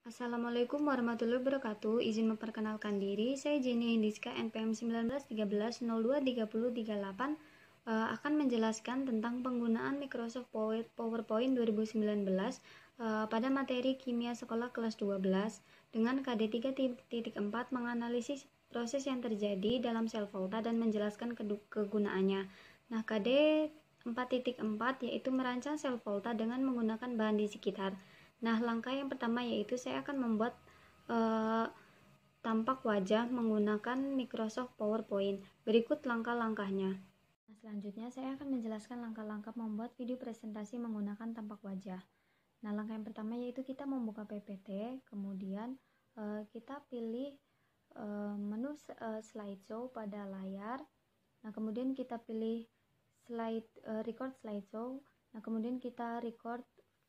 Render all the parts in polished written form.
Assalamualaikum warahmatullahi wabarakatuh. Izin memperkenalkan diri, saya Jenny Indiska NPM 1913023038 akan menjelaskan tentang penggunaan Microsoft PowerPoint 2019 pada materi kimia sekolah kelas 12 dengan KD 3.4 menganalisis proses yang terjadi dalam sel volta dan menjelaskan kegunaannya. Nah, KD 4.4 yaitu merancang sel volta dengan menggunakan bahan di sekitar. Nah, langkah yang pertama yaitu saya akan membuat tampak wajah menggunakan Microsoft PowerPoint. Berikut langkah-langkahnya. Nah, selanjutnya saya akan menjelaskan langkah-langkah membuat video presentasi menggunakan tampak wajah. Nah, langkah yang pertama yaitu kita membuka PPT, kemudian kita pilih menu slideshow pada layar. Nah, kemudian kita pilih record slideshow. Nah, kemudian kita record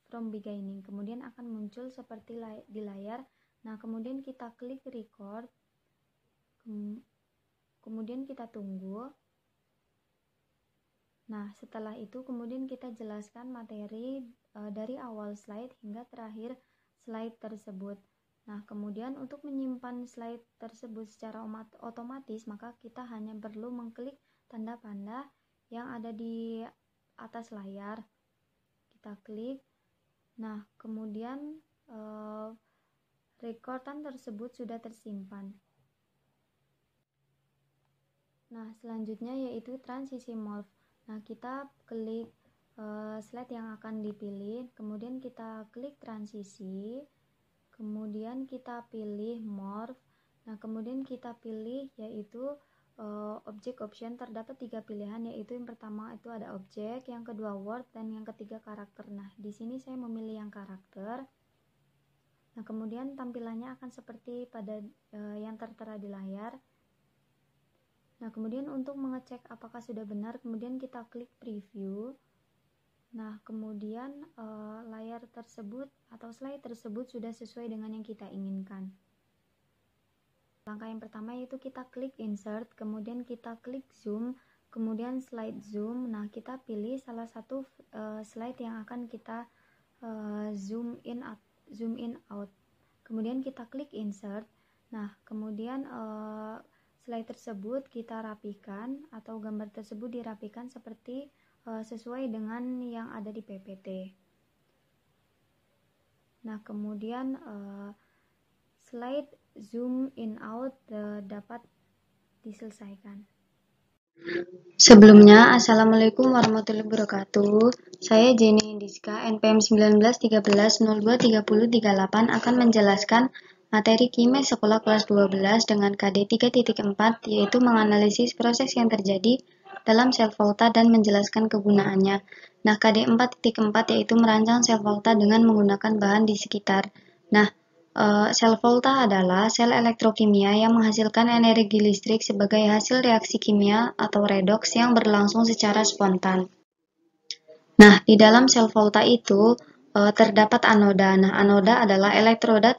from beginning, kemudian akan muncul seperti di layar. Nah, kemudian kita klik record, kemudian kita tunggu. Nah, setelah itu kemudian kita jelaskan materi dari awal slide hingga terakhir slide tersebut. Nah, kemudian untuk menyimpan slide tersebut secara otomatis, maka kita hanya perlu mengklik tanda panah yang ada di atas layar. Kita klik. Nah, kemudian rekordan tersebut sudah tersimpan. Nah, selanjutnya yaitu transisi morph. Nah, kita klik slide yang akan dipilih, kemudian kita klik transisi, kemudian kita pilih morph. Nah, kemudian kita pilih yaitu object option. Terdapat 3 pilihan, yaitu yang pertama itu ada objek, yang kedua word, dan yang ketiga karakter. Nah, di sini saya memilih yang karakter. Nah, kemudian tampilannya akan seperti pada yang tertera di layar. Nah, kemudian untuk mengecek apakah sudah benar, kemudian kita klik preview. Nah, kemudian layar tersebut atau slide tersebut sudah sesuai dengan yang kita inginkan. Langkah yang pertama yaitu kita klik insert, kemudian kita klik zoom, kemudian slide zoom. Nah, kita pilih salah satu slide yang akan kita zoom in out. Kemudian kita klik insert. Nah, kemudian slide tersebut kita rapikan atau gambar tersebut dirapikan seperti sesuai dengan yang ada di PPT. Nah, kemudian slide zoom in out dapat diselesaikan. Sebelumnya, Assalamualaikum warahmatullahi wabarakatuh. Saya Jenny Indiska, NPM 1913023038 akan menjelaskan materi kimia sekolah kelas 12 dengan KD 3.4 yaitu menganalisis proses yang terjadi dalam sel volta dan menjelaskan kegunaannya. Nah, KD 4.4 yaitu merancang sel volta dengan menggunakan bahan di sekitar. Nah, sel volta adalah sel elektrokimia yang menghasilkan energi listrik sebagai hasil reaksi kimia atau redoks yang berlangsung secara spontan. Nah, di dalam sel volta itu terdapat anoda. Nah, anoda adalah elektroda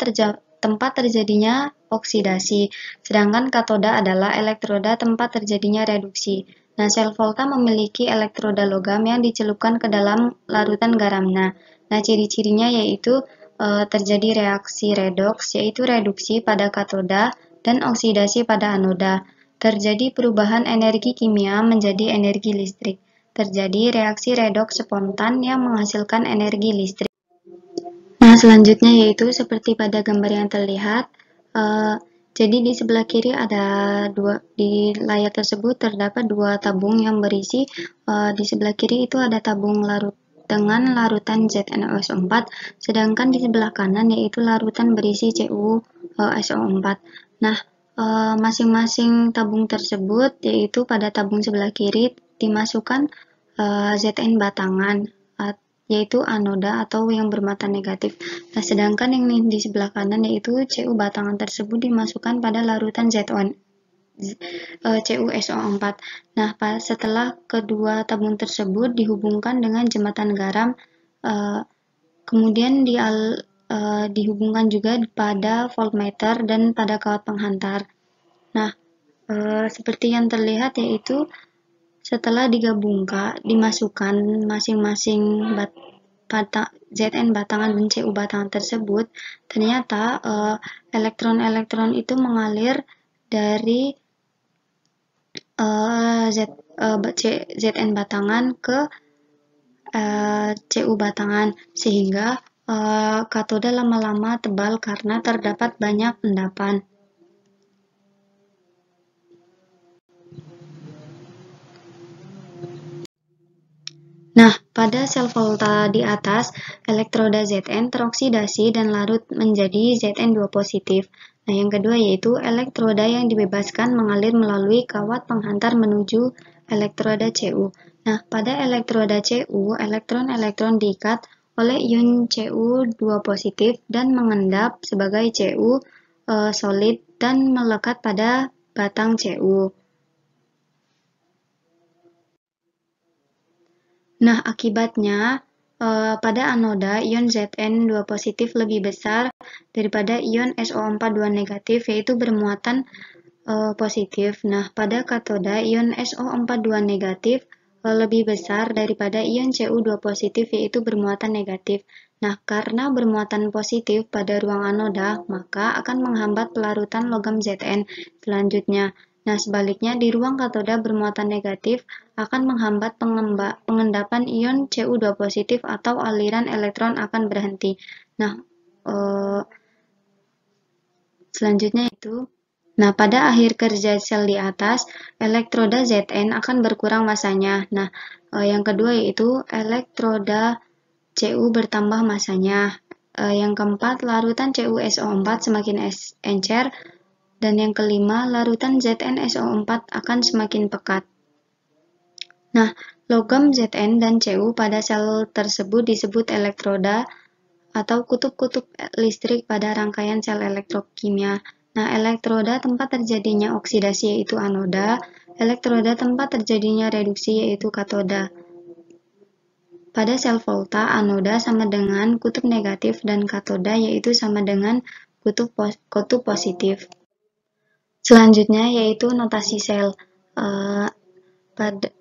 tempat terjadinya oksidasi, sedangkan katoda adalah elektroda tempat terjadinya reduksi. Nah, sel volta memiliki elektroda logam yang dicelupkan ke dalam larutan garam. Nah, ciri-cirinya yaitu terjadi reaksi redoks, yaitu reduksi pada katoda dan oksidasi pada anoda. Terjadi perubahan energi kimia menjadi energi listrik. Terjadi reaksi redoks spontan yang menghasilkan energi listrik. Nah, selanjutnya yaitu seperti pada gambar yang terlihat. Jadi di sebelah kiri ada di layar tersebut terdapat 2 tabung yang berisi. Di sebelah kiri itu ada tabung dengan larutan ZnSO4, sedangkan di sebelah kanan yaitu larutan berisi CuSO4. Nah, masing-masing tabung tersebut yaitu pada tabung sebelah kiri dimasukkan Zn batangan, yaitu anoda atau yang bermata negatif. Nah, sedangkan yang di sebelah kanan yaitu Cu batangan tersebut dimasukkan pada larutan CuSO4. Nah, setelah kedua tabung tersebut dihubungkan dengan jembatan garam, kemudian dihubungkan juga pada voltmeter dan pada kawat penghantar. Nah, seperti yang terlihat yaitu setelah dimasukkan masing-masing Zn batangan dan Cu batangan tersebut, ternyata elektron-elektron itu mengalir dari Zn batangan ke Cu batangan, sehingga katoda lama-lama tebal karena terdapat banyak endapan. Nah, pada sel volta di atas, elektroda Zn teroksidasi dan larut menjadi Zn2 positif. Nah, yang kedua yaitu elektroda yang dibebaskan mengalir melalui kawat penghantar menuju elektroda Cu. Nah, pada elektroda Cu, elektron-elektron diikat oleh ion Cu2 positif dan mengendap sebagai Cu solid dan melekat pada batang Cu. Nah, akibatnya pada anoda ion Zn2 positif lebih besar daripada ion SO42 negatif, yaitu bermuatan positif. Nah, pada katoda ion SO42 negatif lebih besar daripada ion Cu2 positif, yaitu bermuatan negatif. Nah, karena bermuatan positif pada ruang anoda, maka akan menghambat pelarutan logam Zn selanjutnya. Nah, sebaliknya di ruang katoda bermuatan negatif akan menghambat pengendapan ion Cu2 positif atau aliran elektron akan berhenti. Nah, selanjutnya itu, nah pada akhir kerja sel di atas, elektroda Zn akan berkurang masanya. Nah, yang kedua yaitu elektroda Cu bertambah masanya. Yang keempat, larutan CuSO4 semakin encer. Dan yang kelima, larutan ZnSO4 akan semakin pekat. Nah, logam Zn dan Cu pada sel tersebut disebut elektroda atau kutub-kutub listrik pada rangkaian sel elektrokimia. Nah, elektroda tempat terjadinya oksidasi yaitu anoda, elektroda tempat terjadinya reduksi yaitu katoda. Pada sel volta, anoda sama dengan kutub negatif dan katoda yaitu sama dengan kutub positif. Selanjutnya yaitu notasi sel.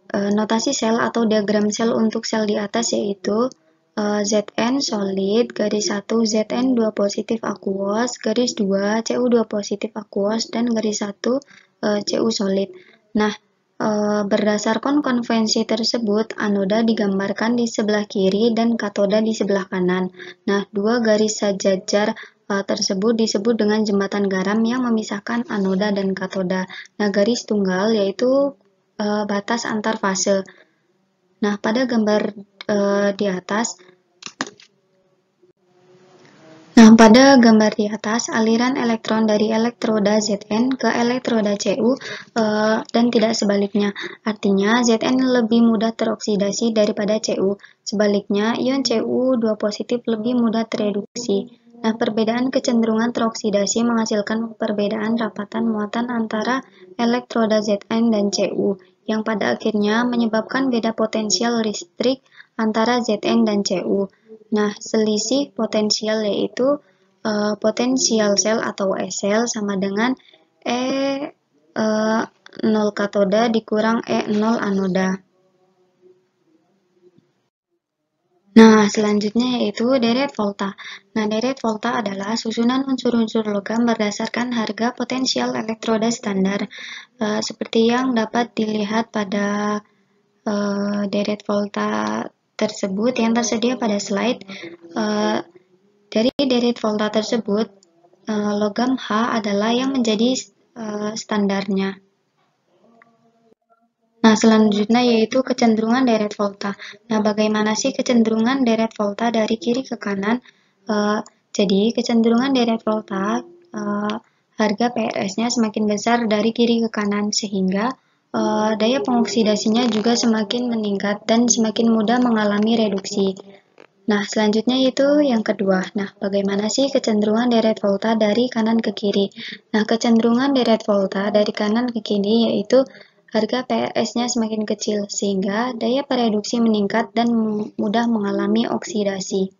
Notasi sel atau diagram sel untuk sel di atas yaitu Zn solid, garis 1 Zn2 positif aqueous, garis 2 Cu2 positif aqueous, dan garis 1 Cu solid. Nah, berdasarkan konvensi tersebut, anoda digambarkan di sebelah kiri dan katoda di sebelah kanan. Nah, dua garis sejajar tersebut disebut dengan jembatan garam yang memisahkan anoda dan katoda. Nah, garis tunggal yaitu batas antar fase. Nah, pada gambar di atas, aliran elektron dari elektroda Zn ke elektroda Cu dan tidak sebaliknya. Artinya, Zn lebih mudah teroksidasi daripada Cu. Sebaliknya, ion Cu2 positif lebih mudah tereduksi. Nah, perbedaan kecenderungan teroksidasi menghasilkan perbedaan rapatan muatan antara elektroda Zn dan Cu, yang pada akhirnya menyebabkan beda potensial listrik antara Zn dan Cu. Nah, selisih potensial yaitu potensial sel atau E-sel sama dengan E0 katoda dikurang E0 anoda. Nah, selanjutnya yaitu deret volta. Nah, deret volta adalah susunan unsur-unsur logam berdasarkan harga potensial elektroda standar. Seperti yang dapat dilihat pada deret volta tersebut yang tersedia pada slide. Dari deret volta tersebut, logam H adalah yang menjadi standarnya. Nah, selanjutnya yaitu kecenderungan deret volta. Nah, bagaimana sih kecenderungan deret volta dari kiri ke kanan? Jadi, kecenderungan deret volta, harga PRS-nya semakin besar dari kiri ke kanan, sehingga daya pengoksidasinya juga semakin meningkat dan semakin mudah mengalami reduksi. Nah, selanjutnya yaitu yang kedua. Nah, bagaimana sih kecenderungan deret volta dari kanan ke kiri? Nah, kecenderungan deret volta dari kanan ke kiri yaitu harga PRS-nya semakin kecil, sehingga daya pereduksi meningkat dan mudah mengalami oksidasi.